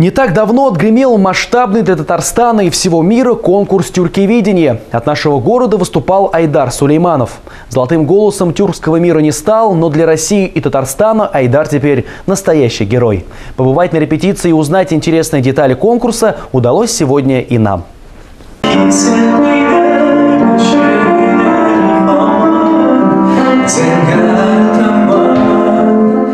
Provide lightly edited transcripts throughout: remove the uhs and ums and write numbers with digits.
Не так давно отгремел масштабный для Татарстана и всего мира конкурс тюркеведения. От нашего города выступал Айдар Сулейманов. Золотым голосом тюркского мира не стал, но для России и Татарстана Айдар теперь настоящий герой. Побывать на репетиции и узнать интересные детали конкурса удалось сегодня и нам.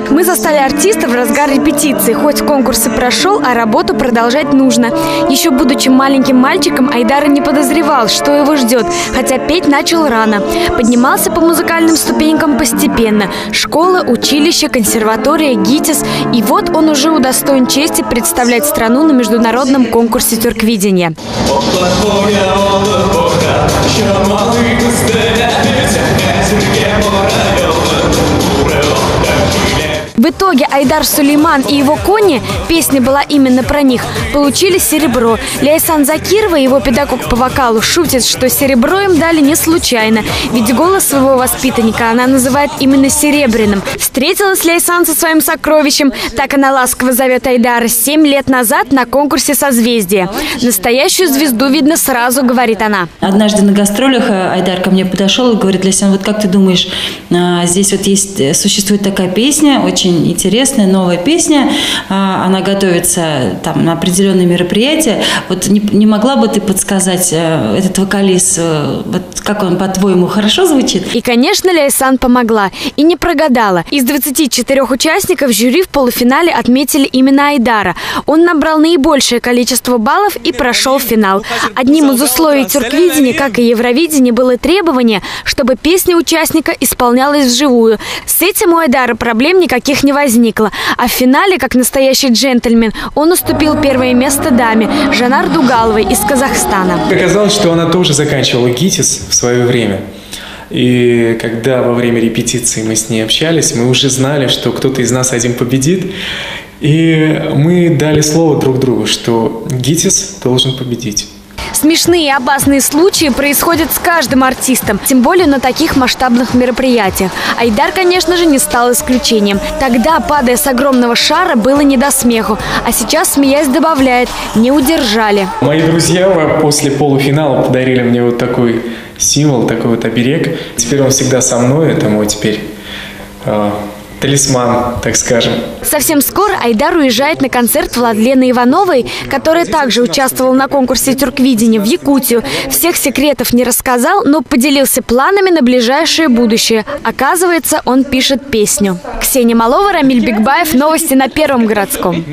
Мы застали артиста в разгар репетиции. Хоть конкурс и прошел, а работу продолжать нужно. Еще будучи маленьким мальчиком, Айдар не подозревал, что его ждет, хотя петь начал рано. Поднимался по музыкальным ступенькам постепенно. Школа, училище, консерватория, ГИТИС. И вот он уже удостоен чести представлять страну на международном конкурсе тюрквидения. В итоге Айдар Сулейман и его кони, песня была именно про них, получили серебро. Ляйсан Закирова, его педагог по вокалу, шутит, что серебро им дали не случайно, ведь голос своего воспитанника она называет именно серебряным. Встретилась Ляйсан со своим сокровищем, так она ласково зовет Айдара, 7 лет назад на конкурсе «Созвездие». Настоящую звезду видно сразу, говорит она. Однажды на гастролях Айдар ко мне подошел и говорит: Ляйсан, вот как ты думаешь, здесь вот существует такая песня, очень интересная новая песня, она готовится там на определенные мероприятия. Вот не могла бы ты подсказать, этот вокалист, вот как он, по-твоему, хорошо звучит? И, конечно, Ляйсан помогла и не прогадала. Из 24 участников жюри в полуфинале отметили именно Айдара. Он набрал наибольшее количество баллов и прошел финал. Одним из условий тюрквидения, как и Евровидения, было требование, чтобы песня участника исполнялась вживую. С этим у Айдара проблем никаких не возникло. А в финале, как настоящий джентльмен, он уступил первое место даме Жанар Дугаловой из Казахстана. Оказалось, что она тоже заканчивала ГИТИС в свое время. И когда во время репетиции мы с ней общались, мы уже знали, что кто-то из нас один победит. И мы дали слово друг другу, что ГИТИС должен победить. Смешные и опасные случаи происходят с каждым артистом, тем более на таких масштабных мероприятиях. Айдар, конечно же, не стал исключением. Тогда, падая с огромного шара, было не до смеху. А сейчас, смеясь, добавляет: не удержали. Мои друзья после полуфинала подарили мне вот такой символ, такой вот оберег. Теперь он всегда со мной, это мой теперь талисман, так скажем. Совсем скоро Айдар уезжает на концерт Владлены Ивановой, которая также участвовала на конкурсе тюрквидения, в Якутию. Всех секретов не рассказал, но поделился планами на ближайшее будущее. Оказывается, он пишет песню. Ксения Малова, Рамиль Бекбаев. Новости на Первом городском.